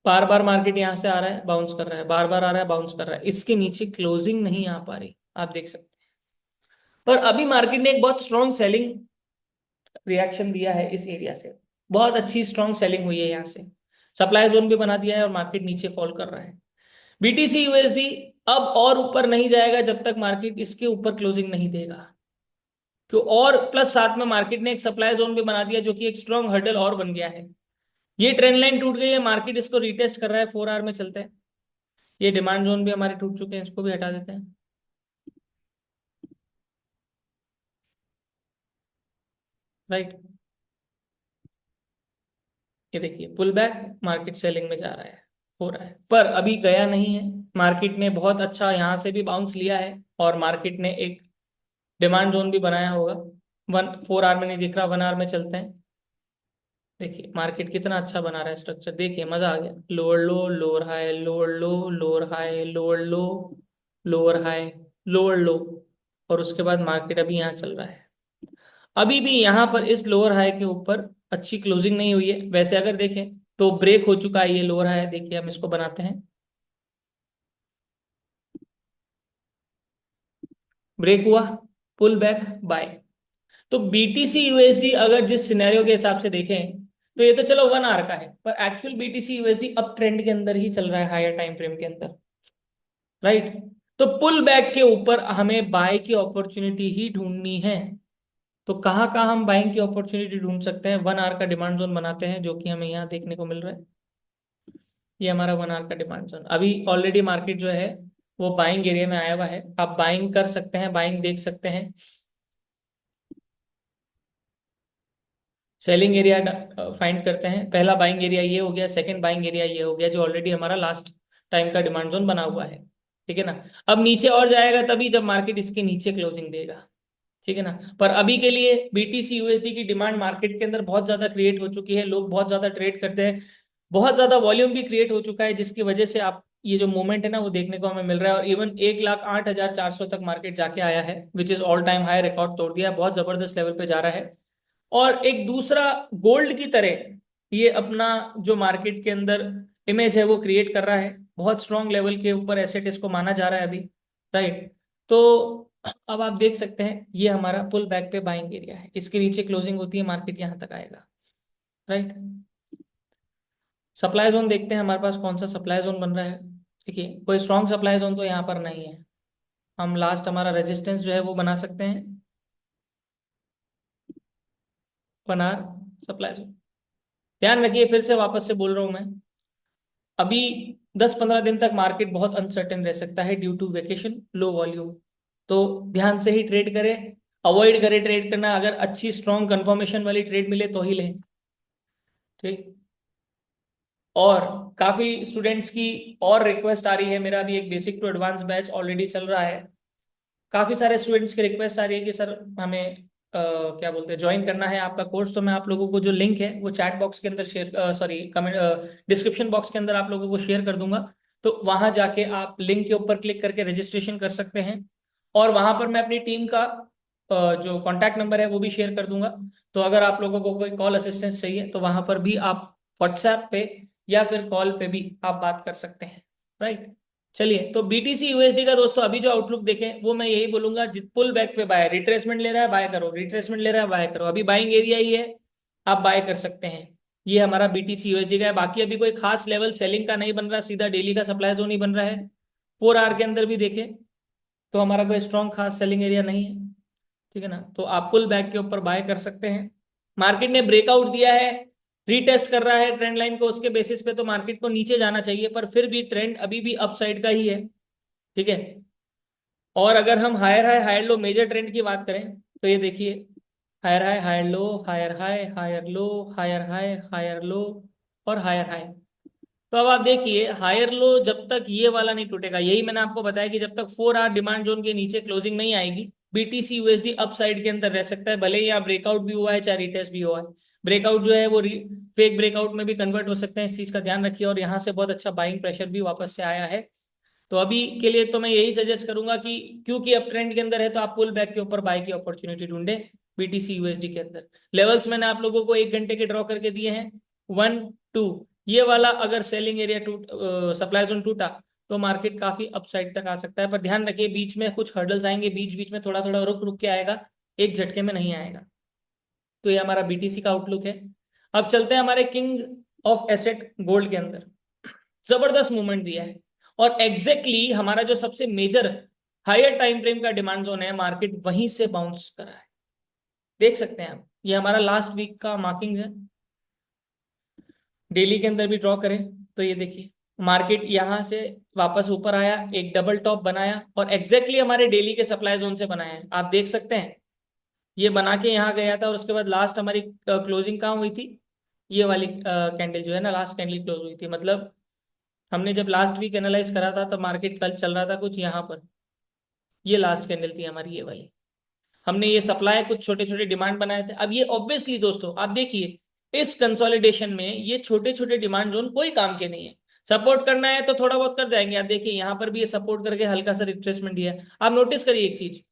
बार बार मार्केट यहां से आ रहा है बाउंस कर रहा है, बार बार आ रहा है बाउंस कर रहा है, इसके नीचे क्लोजिंग नहीं आ पा रही, आप देख सकते हैं। पर अभी मार्केट ने एक बहुत स्ट्रॉन्ग सेलिंग रिएक्शन दिया है इस एरिया से, बहुत अच्छी स्ट्रॉन्ग सेलिंग हुई है यहाँ से, सप्लाई जोन भी बना दिया है और मार्केट नीचे फॉल कर रहा है। बीटीसी यूएसडी अब और ऊपर नहीं जाएगा जब तक मार्केट इसके ऊपर क्लोजिंग नहीं देगा, क्यों, और प्लस साथ में मार्केट ने एक सप्लाई जोन भी बना दिया जो कि एक स्ट्रॉन्ग हर्डल और बन गया है। ये ट्रेंड लाइन टूट गई है, मार्केट इसको रिटेस्ट कर रहा है, 4 आवर में चलते हैं। ये डिमांड जोन भी हमारे टूट चुके हैं, इसको भी हटा देते हैं, राइट। ये देखिए पुल बैक, मार्केट सेलिंग में जा रहा है, हो रहा है, पर अभी गया नहीं है। मार्केट ने बहुत अच्छा यहाँ से भी बाउंस लिया है, और मार्केट ने एक डिमांड जोन भी बनाया होगा। 4 आवर में नहीं दिख रहा, 1 आवर में चलते हैं। देखिए मार्केट कितना अच्छा बना रहा है स्ट्रक्चर, देखिए मजा आ गया, लोअर लो, लोअर हाई, लोअर लो, लोअर हाई, लोअर लो, लोअर हाई, लोअर लो, और उसके बाद मार्केट अभी यहाँ चल रहा है। अभी भी यहाँ पर इस लोअर हाई के ऊपर अच्छी क्लोजिंग नहीं हुई है, वैसे अगर देखें तो ब्रेक हो चुका है ये लोअर हाई, देखिए हम इसको बनाते हैं, ब्रेक हुआ, पुल बैक, बाय। तो बीटीसी यूएसडी अगर जिस सिनेरियो के हिसाब से देखें तो ये तो चलो 1 आवर का है, पर actual BTC USD up trend के अंदर ही चल रहा है, हायर टाइम फ्रेम के अंदर, राइट। तो पुल बैक के ऊपर हमें बाय की अपॉर्चुनिटी ही ढूंढनी है। तो कहाँ कहाँ हम बाइंग की अपॉर्चुनिटी ढूंढ सकते हैं, 1 आवर का डिमांड जोन बनाते हैं जो कि हमें यहाँ देखने को मिल रहा है। ये हमारा 1 आवर का डिमांड जोन, अभी ऑलरेडी मार्केट जो है वो बाइंग एरिया में आया हुआ है, आप बाइंग कर सकते हैं, बाइंग देख सकते हैं। सेलिंग एरिया फाइंड करते हैं, पहला बाइंग एरिया ये हो गया, सेकंड बाइंग एरिया ये हो गया, जो ऑलरेडी हमारा लास्ट टाइम का डिमांड जोन बना हुआ है, ठीक है ना। अब नीचे और जाएगा तभी जब मार्केट इसके नीचे क्लोजिंग देगा, ठीक है ना। पर अभी के लिए बीटीसी यूएसडी की डिमांड मार्केट के अंदर बहुत ज्यादा क्रिएट हो चुकी है, लोग बहुत ज्यादा ट्रेड करते हैं, बहुत ज्यादा वॉल्यूम भी क्रिएट हो चुका है, जिसकी वजह से आप ये जो मूवमेंट है ना वो देखने को हमें मिल रहा है। और इवन 1,08,400 तक मार्केट जाके आया है, which is all time high, record तोड़ दिया है, बहुत जबरदस्त लेवल पे जा रहा है। और एक दूसरा गोल्ड की तरह ये अपना जो मार्केट के अंदर इमेज है वो क्रिएट कर रहा है, बहुत स्ट्रॉन्ग लेवल के ऊपर एसेट इसको माना जा रहा है अभी, राइट। तो अब आप देख सकते हैं ये हमारा पुल बैक पे बाइंग एरिया है, इसके नीचे क्लोजिंग होती है, मार्केट यहाँ तक आएगा, राइट। सप्लाई जोन देखते हैं हमारे पास कौन सा सप्लाई जोन बन रहा है। देखिए कोई स्ट्रॉन्ग सप्लाई जोन तो यहाँ पर नहीं है। हम लास्ट हमारा रेजिस्टेंस जो है वो बना सकते हैं 1 आवर सप्लाई जोन। ध्यान रखिए, फिर से वापस से बोल रहा हूं मैं, अभी 10-15 दिन तक मार्केट बहुत अनसर्टेन रह सकता है due to vacation, low volume. तो ध्यान से ही ट्रेड करें, अवॉइड करें ट्रेड करना। अगर अच्छी स्ट्रॉन्ग कंफर्मेशन वाली ट्रेड मिले तो ही लें। ठीक। और काफी स्टूडेंट्स की और रिक्वेस्ट आ रही है, मेरा अभी एक basic to advance batch already चल रहा है। काफी सारे स्टूडेंट्स की रिक्वेस्ट आ रही है कि सर हमें क्या बोलते हैं ज्वाइन करना है आपका कोर्स। तो मैं आप लोगों को जो लिंक है वो चैट बॉक्स के अंदर share, sorry comment, description box के अंदर आप लोगों को शेयर कर दूंगा। तो वहां जाके आप लिंक के ऊपर क्लिक करके रजिस्ट्रेशन कर सकते हैं। और वहां पर मैं अपनी टीम का जो कॉन्टैक्ट नंबर है वो भी शेयर कर दूंगा। तो अगर आप लोगों को कोई कॉल असिस्टेंस चाहिए तो वहां पर भी आप व्हाट्सएप पे या फिर कॉल पे भी आप बात कर सकते हैं। राइट। चलिए, तो बीटीसी यूएसडी का दोस्तों अभी जो आउटलुक देखें वो मैं यही बोलूंगा, पुल बैक पे बाय, रिट्रेसमेंट ले रहा है बाय करो, रिट्रेसमेंट ले रहा है बाय करो, अभी बाइंग एरिया ही है, आप बाय कर सकते हैं। ये हमारा बीटीसी यूएसडी का है। बाकी अभी कोई खास लेवल सेलिंग का नहीं बन रहा, सीधा डेली का सप्लाई जोन ही बन रहा है। 4 आवर के अंदर भी देखें तो हमारा कोई स्ट्रॉन्ग खास सेलिंग एरिया नहीं है। ठीक है ना, तो आप पुल बैक के ऊपर बाय कर सकते हैं। मार्केट ने ब्रेकआउट दिया है, रीटेस्ट कर रहा है ट्रेंड लाइन को, उसके बेसिस पे तो मार्केट को नीचे जाना चाहिए, पर फिर भी ट्रेंड अभी भी अपसाइड का ही है। ठीक है। और अगर हम higher high higher low major trend की बात करें तो ये देखिए, higher high higher low, higher high higher low, higher high higher low और हायर हाई। तो अब आप देखिए हायर लो जब तक ये वाला नहीं टूटेगा, यही मैंने आपको बताया कि जब तक 4 आवर डिमांड जोन के नीचे क्लोजिंग नहीं आएगी बीटीसी यूएसडी अप साइड के अंदर रह सकता है, भले ही यहाँ ब्रेकआउट भी हुआ है चाहे रिटेस्ट भी हुआ है। ब्रेकआउट जो है वो फेक ब्रेकआउट में भी कन्वर्ट हो सकते हैं, इस चीज का ध्यान रखिए। और यहाँ से बहुत अच्छा बाइंग प्रेशर भी वापस से आया है। तो अभी के लिए तो मैं यही सजेस्ट करूंगा कि क्योंकि अब ट्रेंड के अंदर है तो आप पुल बैक के ऊपर बाय की अपॉर्चुनिटी ढूंढे बीटीसी यूएसडी के अंदर। लेवल्स मैंने आप लोगों को 1 घंटे के ड्रॉ करके दिए हैं, 1 2। ये वाला अगर सेलिंग एरिया टूट, सप्लाई जोन टूटा तो मार्केट काफी अपसाइड तक आ सकता है। पर ध्यान रखिए बीच में कुछ हर्डल्स आएंगे, बीच बीच में थोड़ा थोड़ा रुक रुक के आएगा, एक झटके में नहीं आएगा। तो ये हमारा बीटीसी का आउटलुक है। अब चलते हैं हमारे किंग ऑफ एसेट गोल्ड के अंदर। जबरदस्त मूवमेंट दिया है और एग्जैक्टली हमारा जो सबसे मेजर हायर टाइम फ्रेम का डिमांड जोन है, मार्केट वहीं से बाउंस करा है। देख सकते हैं आप, ये हमारा लास्ट वीक का मार्किंग है। डेली के अंदर भी ड्रॉ करें तो ये देखिए मार्केट यहां से वापस ऊपर आया, एक डबल टॉप बनाया और एग्जैक्टली हमारे डेली के सप्लाई जोन से बनाया है, आप देख सकते हैं। ये बना के यहाँ गया था और उसके बाद लास्ट हमारी क्लोजिंग कहाँ हुई थी, ये वाली कैंडल जो है ना, लास्ट कैंडल क्लोज हुई थी। मतलब हमने जब लास्ट वीक एनालाइज करा था तो मार्केट कल चल रहा था कुछ यहाँ पर, ये लास्ट कैंडल थी हमारी ये वाली। हमने ये सप्लाई कुछ छोटे छोटे डिमांड बनाए थे। अब ये ऑब्वियसली दोस्तों आप देखिए इस कंसोलिडेशन में ये छोटे छोटे डिमांड जोन कोई काम के नहीं है। सपोर्ट करना है तो थोड़ा बहुत कर जाएंगे। आप देखिए यहाँ पर भी ये सपोर्ट करके हल्का सा रिट्रेसमेंट दिया है। आप नोटिस करिए एक चीज,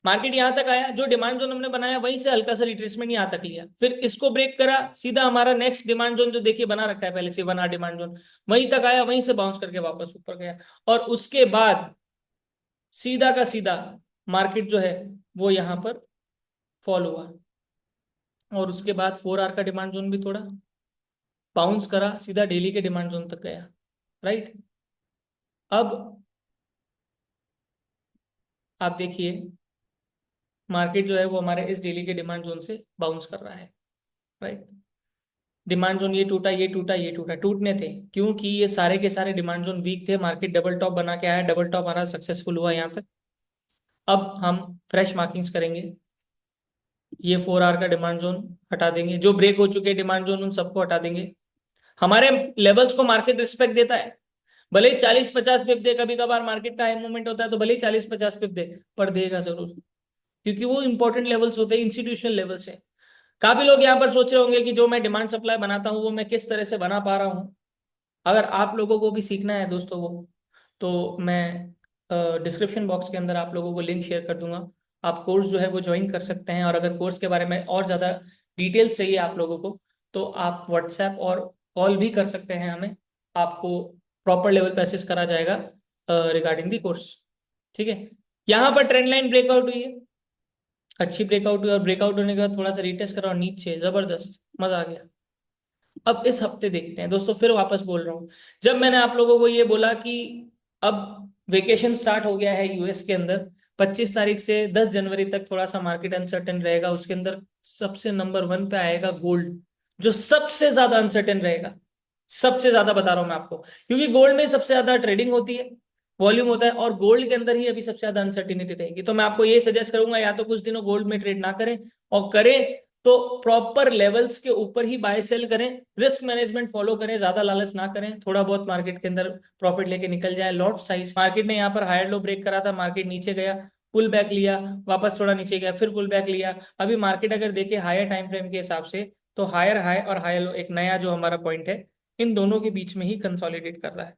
मार्केट यहाँ तक आया, जो डिमांड जोन हमने बनाया वहीं से हल्का सा रिट्रेसमेंट यहाँ तक लिया, फिर इसको ब्रेक करा, सीधा हमारा नेक्स्ट डिमांड जोन जो देखिए बना रखा है पहले से 1 आवर डिमांड जोन, वहीं तक आया, वहीं से बाउंस करके वापस ऊपर गया। और उसके बाद सीधा का सीधा मार्केट जो है वो यहाँ पर फॉल हुआ और उसके बाद 4 आवर का डिमांड जोन भी थोड़ा बाउंस करा, सीधा डेली के डिमांड जोन तक गया। राइट। अब आप देखिए मार्केट जो है वो हमारे इस डेली के डिमांड जोन से बाउंस कर रहा है। राइट। डिमांड जोन ये टूटा, ये टूटा, ये टूटा, टूटने थे क्योंकि ये सारे के सारे डिमांड जोन वीक थे। मार्केट डबल टॉप बना के आया, डबल टॉप हमारा सक्सेसफुल हुआ यहाँ तक। अब हम फ्रेश मार्किंग्स करेंगे, ये 4 आवर का डिमांड जोन हटा देंगे, जो ब्रेक हो चुके डिमांड जोन उन सबको हटा देंगे। हमारे लेवल्स को मार्केट रिस्पेक्ट देता है, भले ही 40-50 पिप दे, कभी कभार मार्केट का हाई मूवमेंट होता है तो भले ही 40-50 पिप दे, पर देगा जरूर, क्योंकि वो इंपॉर्टेंट लेवल्स होते हैं, इंस्टीट्यूशनल लेवल्स है। काफी लोग यहाँ पर सोच रहे होंगे कि जो मैं डिमांड सप्लाई बनाता हूँ वो मैं किस तरह से बना पा रहा हूँ। अगर आप लोगों को भी सीखना है दोस्तों वो, तो मैं डिस्क्रिप्शन बॉक्स के अंदर आप लोगों को लिंक शेयर कर दूंगा। आप कोर्स जो है वो ज्वाइन कर सकते हैं। और अगर कोर्स के बारे में और ज़्यादा डिटेल्स चाहिए आप लोगों को तो आप व्हाट्सएप और कॉल भी कर सकते हैं हमें, आपको प्रॉपर लेवल पे असिस्ट करा जाएगा रिगार्डिंग दी कोर्स। ठीक है। यहाँ पर ट्रेंड लाइन ब्रेकआउट हुई है, अच्छी ब्रेकआउट हुई और ब्रेकआउट होने के बाद थोड़ा सा रिटेस्ट करा और नीचे जबरदस्त मजा आ गया। अब इस हफ्ते देखते हैं दोस्तों, फिर वापस बोल रहा हूँ, जब मैंने आप लोगों को ये बोला कि अब वेकेशन स्टार्ट हो गया है यूएस के अंदर, 25 तारीख से 10 जनवरी तक थोड़ा सा मार्केट अनसर्टेन रहेगा, उसके अंदर सबसे नंबर 1 पे आएगा गोल्ड, जो सबसे ज्यादा अनसर्टेन रहेगा। सबसे ज्यादा बता रहा हूं मैं आपको, क्योंकि गोल्ड में सबसे ज्यादा ट्रेडिंग होती है, वॉल्यूम होता है, और गोल्ड के अंदर ही अभी सबसे ज्यादा अनसर्टिनिटी रहेगी। तो मैं आपको ये सजेस्ट करूंगा, या तो कुछ दिनों गोल्ड में ट्रेड ना करें, और करें तो प्रॉपर लेवल्स के ऊपर ही बाय सेल करें, रिस्क मैनेजमेंट फॉलो करें, ज्यादा लालच ना करें, थोड़ा बहुत मार्केट के अंदर प्रॉफिट लेके निकल जाए। लॉट साइज, मार्केट ने यहाँ पर हायर लो ब्रेक करा था, मार्केट नीचे गया, पुल बैक लिया, वापस थोड़ा नीचे गया, फिर पुल बैक लिया। अभी मार्केट अगर देखे हायर टाइम फ्रेम के हिसाब से, तो हायर हाई और हायर लो, एक नया जो हमारा पॉइंट है, इन दोनों के बीच में ही कंसोलिडेट कर रहा है।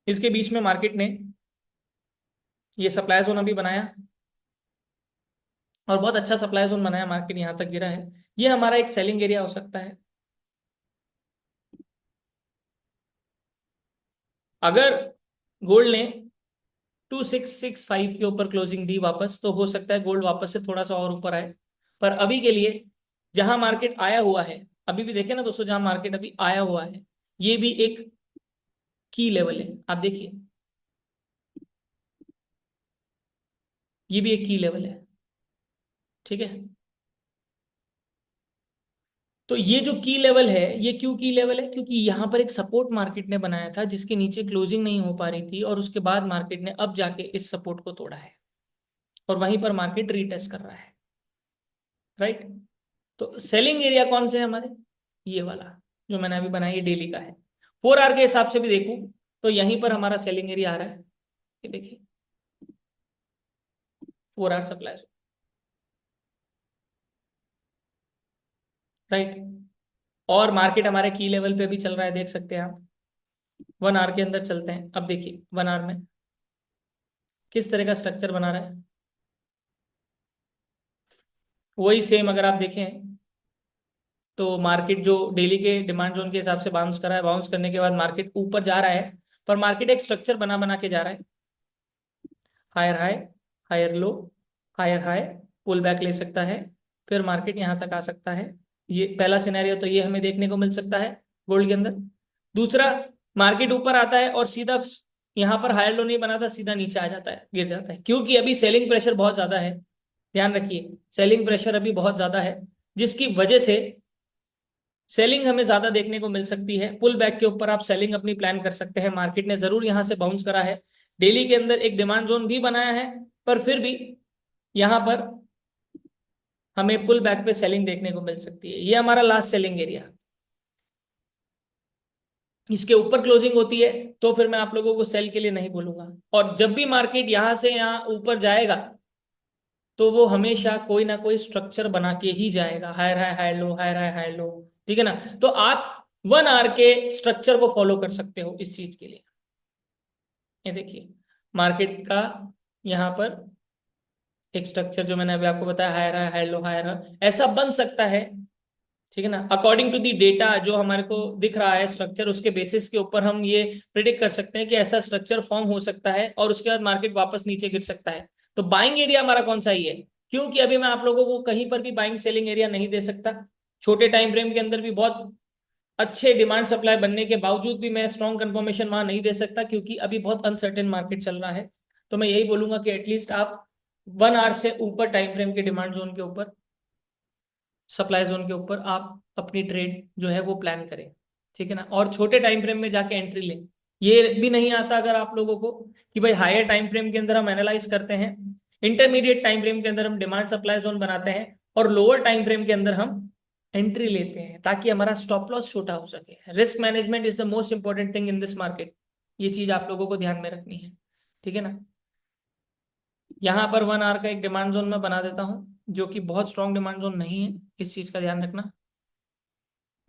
इसके बीच में मार्केट ने ये सप्लाई जोन अभी बनाया, और बहुत अच्छा सप्लाई जोन बनाया, मार्केट यहाँ तक गिरा है, ये हमारा एक सेलिंग एरिया हो सकता है। अगर गोल्ड ने 2665 के ऊपर क्लोजिंग दी वापस, तो हो सकता है गोल्ड वापस से थोड़ा सा और ऊपर आए। पर अभी के लिए जहां मार्केट आया हुआ है, अभी भी देखे ना दोस्तों, जहां मार्केट अभी आया हुआ है, ये भी एक की लेवल है, आप देखिए, ये भी एक की लेवल है, ठीक है। तो ये जो की लेवल है, ये क्यों की लेवल है, क्योंकि यहाँ पर एक सपोर्ट मार्केट ने बनाया था, जिसके नीचे क्लोजिंग नहीं हो पा रही थी, और उसके बाद मार्केट ने अब जाके इस सपोर्ट को तोड़ा है, और वहीं पर मार्केट रीटेस्ट कर रहा है, राइट। तो सेलिंग एरिया कौन से है हमारे, ये वाला जो मैंने अभी बनाया, ये डेली का है। 4 आवर के हिसाब से भी देखूं, तो यहीं पर हमारा सेलिंग एरिया आ रहा है, ये देखिए, 4 आवर सप्लाई, राइट। और मार्केट हमारे की लेवल पे भी चल रहा है, देख सकते हैं आप। 1 आवर के अंदर चलते हैं, अब देखिए 1 आवर में किस तरह का स्ट्रक्चर बना रहा है। वही सेम अगर आप देखें, तो मार्केट जो डेली के डिमांड जोन के हिसाब से बाउंस करा है, बाउंस करने के बाद मार्केट ऊपर जा रहा है, पर मार्केट एक स्ट्रक्चर बना बना के जा रहा है, higher high, higher low, higher high, pull back ले सकता है, फिर मार्केट यहाँ तक आ सकता है। ये पहला सिनेरियो तो ये हमें देखने को मिल सकता है गोल्ड के अंदर। दूसरा, मार्केट ऊपर आता है और सीधा यहाँ पर हायर लो नहीं बनाता, सीधा नीचे आ जाता है, गिर जाता है, क्योंकि अभी सेलिंग प्रेशर बहुत ज्यादा है। ध्यान रखिए, सेलिंग प्रेशर अभी बहुत ज्यादा है, जिसकी वजह से सेलिंग हमें ज्यादा देखने को मिल सकती है। पुल बैक के ऊपर आप सेलिंग अपनी प्लान कर सकते हैं। मार्केट ने जरूर यहां से बाउंस करा है, डेली के अंदर एक डिमांड जोन भी बनाया है, पर फिर भी यहां पर हमें पुल बैक पे सेलिंग देखने को मिल सकती है। ये हमारा लास्ट सेलिंग एरिया, इसके ऊपर क्लोजिंग होती है तो फिर मैं आप लोगों को सेल के लिए नहीं बोलूंगा। और जब भी मार्केट यहां से यहां ऊपर जाएगा, तो वो हमेशा कोई ना कोई स्ट्रक्चर बना के ही जाएगा, higher high higher low, higher high higher low, ठीक है ना। तो आप 1 आवर के स्ट्रक्चर को फॉलो कर सकते हो इस चीज के लिए। ये देखिए, मार्केट का यहाँ पर एक स्ट्रक्चर जो मैंने अभी आपको बताया, higher high higher low higher high, ऐसा बन सकता है, ठीक है ना। अकॉर्डिंग टू दी डेटा जो हमारे को दिख रहा है स्ट्रक्चर, उसके बेसिस के ऊपर हम ये प्रिडिक्ट कर सकते हैं कि ऐसा स्ट्रक्चर फॉर्म हो सकता है, और उसके बाद मार्केट वापस नीचे गिर सकता है। तो बाइंग एरिया हमारा कौन सा ही है, क्योंकि अभी मैं आप लोगों को कहीं पर भी बाइंग सेलिंग एरिया नहीं दे सकता। छोटे टाइम फ्रेम के अंदर भी बहुत अच्छे डिमांड सप्लाई बनने के बावजूद भी मैं स्ट्रॉन्ग कंफर्मेशन वहां नहीं दे सकता, क्योंकि अभी बहुत अनसर्टेन मार्केट चल रहा है। तो मैं यही बोलूंगा कि एटलीस्ट आप 1 आवर से ऊपर टाइम फ्रेम के डिमांड जोन के ऊपर, सप्लाई जोन के ऊपर आप अपनी ट्रेड जो है वो प्लान करें, ठीक है ना। और छोटे टाइम फ्रेम में जाके एंट्री लें। ये भी नहीं आता अगर आप लोगों को कि भाई हायर टाइम फ्रेम के अंदर हम एनालाइज करते हैं, इंटरमीडिएट टाइम फ्रेम के अंदर हम डिमांड सप्लाई जोन बनाते हैं, और लोअर टाइम फ्रेम के अंदर हम एंट्री लेते हैं, ताकि हमारा स्टॉप लॉस छोटा हो सके। Risk management is the most important thing in this market, ये चीज आप लोगों को ध्यान में रखनी है, ठीक है ना। यहाँ पर 1 आवर का एक डिमांड जोन मैं बना देता हूँ, जो कि बहुत स्ट्रॉन्ग डिमांड जोन नहीं है, इस चीज का ध्यान रखना।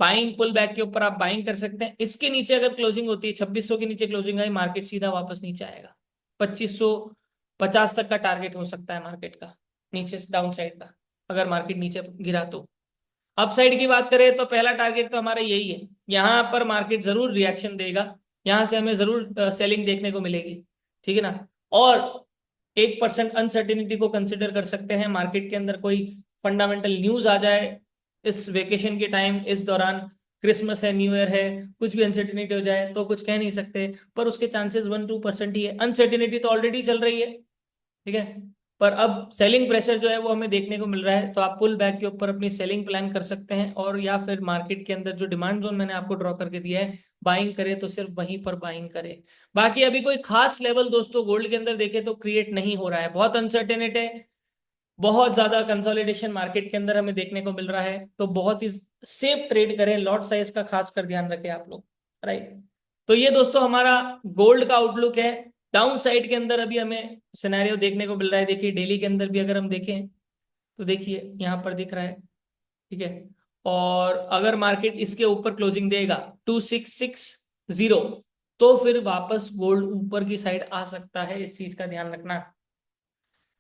बाइंग पुल बैक के ऊपर आप बाइंग कर सकते हैं। इसके नीचे अगर क्लोजिंग होती है, 2600 के नीचे क्लोजिंग आई, मार्केट सीधा वापस नीचे आएगा। 2550 तक का टारगेट हो सकता है मार्केट का, नीचे डाउन साइड का, अगर मार्केट नीचे गिरा तो। अप साइड की बात करें तो पहला टारगेट तो हमारा यही है, यहाँ पर मार्केट जरूर रिएक्शन देगा, यहाँ से हमें जरूर सेलिंग देखने को मिलेगी, ठीक है ना। और 1% अनसर्टिनिटी को कंसिडर कर सकते हैं, मार्केट के अंदर कोई फंडामेंटल न्यूज आ जाए इस वेकेशन के टाइम, इस दौरान, क्रिसमस है, न्यू ईयर है, कुछ भी अनसर्टिनिटी हो जाए तो कुछ कह नहीं सकते, पर उसके चांसेस 1-2% ही है। अनसर्टिनिटी तो ऑलरेडी चल रही है, ठीक है। पर अब सेलिंग प्रेशर जो है वो हमें देखने को मिल रहा है, तो आप पुल बैक के ऊपर अपनी सेलिंग प्लान कर सकते हैं, और या फिर मार्केट के अंदर जो डिमांड जोन मैंने आपको ड्रॉ करके दिया है, बाइंग करे तो सिर्फ वहीं पर बाइंग करे। बाकी अभी कोई खास लेवल दोस्तों गोल्ड के अंदर देखे तो क्रिएट नहीं हो रहा है, बहुत अनसर्टेनिटी है, बहुत ज्यादा कंसोलिडेशन मार्केट के अंदर हमें देखने को मिल रहा है, तो बहुत ही सेफ ट्रेड करें, लॉट साइज का खास कर ध्यान रखें आप लोग, राइट। तो ये दोस्तों हमारा गोल्ड का आउटलुक है। डाउन साइड के अंदर अभी हमें सिनेरियो देखने को मिल रहा है, देखिए डेली के अंदर भी अगर हम देखें तो देखिए यहाँ पर दिख रहा है, ठीक है। और अगर मार्केट इसके ऊपर क्लोजिंग देगा 2660, तो फिर वापस गोल्ड ऊपर की साइड आ सकता है, इस चीज का ध्यान रखना।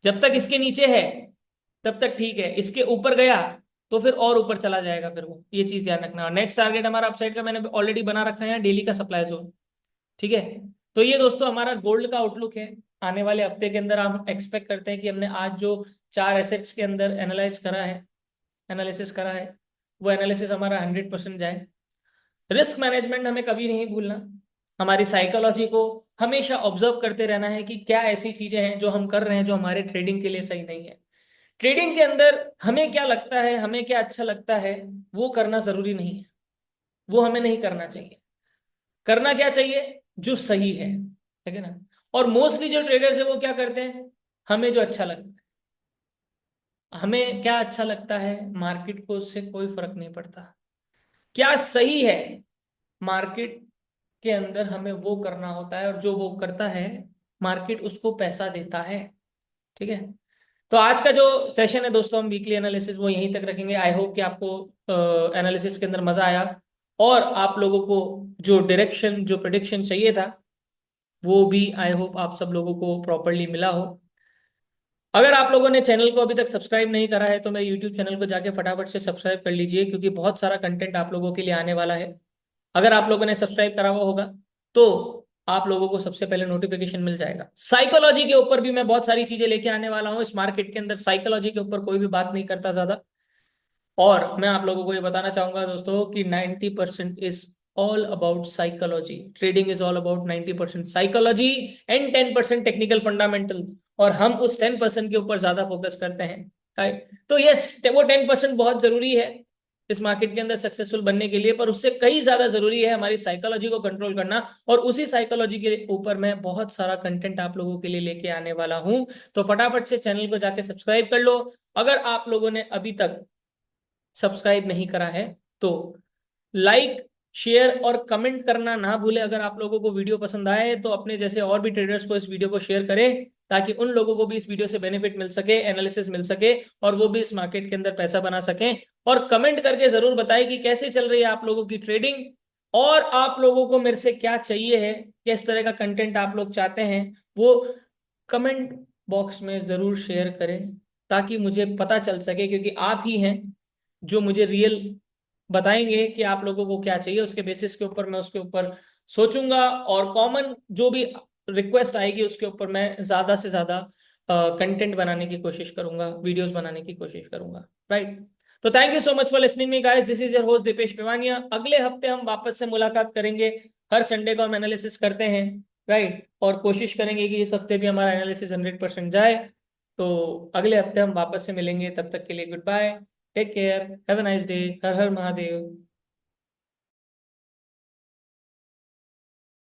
जब तक इसके नीचे है तब तक ठीक है, इसके ऊपर गया तो फिर और ऊपर चला जाएगा फिर वो, ये चीज ध्यान रखना। और नेक्स्ट टारगेट हमारा अपसाइड का मैंने ऑलरेडी बना रखा है, डेली का सप्लाई जोन, ठीक है। तो ये दोस्तों हमारा गोल्ड का आउटलुक है। आने वाले हफ्ते के अंदर हम एक्सपेक्ट करते हैं कि हमने आज जो 4 एसेट्स के अंदर एनालिसिस करा है, वो एनालिसिस हमारा 100% जाए। रिस्क मैनेजमेंट हमें कभी नहीं भूलना, हमारी साइकोलॉजी को हमेशा ऑब्जर्व करते रहना है कि क्या ऐसी चीजें हैं जो हम कर रहे हैं जो हमारे ट्रेडिंग के लिए सही नहीं है। ट्रेडिंग के अंदर हमें क्या लगता है, हमें क्या अच्छा लगता है, वो करना जरूरी नहीं है, वो हमें नहीं करना चाहिए। करना क्या चाहिए, जो सही है, ठीक है ना। और मोस्टली जो ट्रेडर्स है वो क्या करते हैं, हमें जो अच्छा लगता है, हमें क्या अच्छा लगता है, मार्केट को उससे कोई फर्क नहीं पड़ता। क्या सही है मार्केट के अंदर, हमें वो करना होता है, और जो वो करता है मार्केट उसको पैसा देता है, ठीक है। तो आज का जो सेशन है दोस्तों, हम वीकली एनालिसिस वो यहीं तक रखेंगे। आई होप कि आपको एनालिसिस के अंदर मजा आया, और आप लोगों को जो डायरेक्शन, जो प्रेडिक्शन चाहिए था, वो भी आई होप आप सब लोगों को प्रॉपरली मिला हो। अगर आप लोगों ने चैनल को अभी तक सब्सक्राइब नहीं करा है तो मेरे यूट्यूब चैनल को जाके फटाफट से सब्सक्राइब कर लीजिए, क्योंकि बहुत सारा कंटेंट आप लोगों के लिए आने वाला है। अगर आप लोगों ने सब्सक्राइब करा हुआ होगा तो आप लोगों को सबसे पहले नोटिफिकेशन मिल जाएगा। साइकोलॉजी के ऊपर भी मैं बहुत सारी चीजें लेके आने वाला हूँ इस मार्केट के अंदर, साइकोलॉजी के ऊपर कोई भी बात नहीं करता ज्यादा। और मैं आप लोगों को ये बताना चाहूंगा दोस्तों कि 90% is all about psychology. Trading is all about 90% psychology and 10% technical fundamental, और हम उस 10% के ऊपर ज्यादा फोकस करते हैं, राइट। तो यस, वो 10% बहुत जरूरी है इस मार्केट के अंदर सक्सेसफुल बनने के लिए, पर उससे कहीं ज्यादा जरूरी है हमारी साइकोलॉजी को कंट्रोल करना। और उसी साइकोलॉजी के ऊपर मैं बहुत सारा कंटेंट आप लोगों के लिए लेके आने वाला हूं। तो फटाफट से चैनल को जाके सब्सक्राइब कर लो। अगर आप लोगों ने अभी तक सब्सक्राइब नहीं करा है तो लाइक, शेयर और कमेंट करना ना भूले। अगर आप लोगों को वीडियो पसंद आए तो अपने जैसे और भी ट्रेडर्स को इस वीडियो को शेयर करें, ताकि उन लोगों को भी इस वीडियो से बेनिफिट मिल सके, एनालिसिस मिल सके, और वो भी इस मार्केट के अंदर पैसा बना सकें। और कमेंट करके जरूर बताएं कि कैसे चल रही है आप लोगों की ट्रेडिंग, और आप लोगों को मेरे से क्या चाहिए है, किस तरह का कंटेंट आप लोग चाहते हैं, वो कमेंट बॉक्स में जरूर शेयर करें, ताकि मुझे पता चल सके, क्योंकि आप ही हैं जो मुझे रियल बताएंगे कि आप लोगों को क्या चाहिए। उसके बेसिस के ऊपर मैं उसके ऊपर सोचूंगा, और कॉमन जो भी रिक्वेस्ट आएगी उसके ऊपर मैं ज्यादा से ज्यादा कंटेंट बनाने की कोशिश करूंगा, वीडियोस बनाने की कोशिश करूंगा, राइट। तो thank you so much for listening me guys, this is your host Deepesh Pivania. अगले हफ्ते हम वापस से मुलाकात करेंगे। हर संडे को हम एनालिसिस करते हैं, राइट, और कोशिश करेंगे कि इस हफ्ते भी हमारा एनालिसिस 100% जाए। तो अगले हफ्ते हम वापस से मिलेंगे, तब तक के लिए good bye, take care, have a nice day, Har Har Mahadev.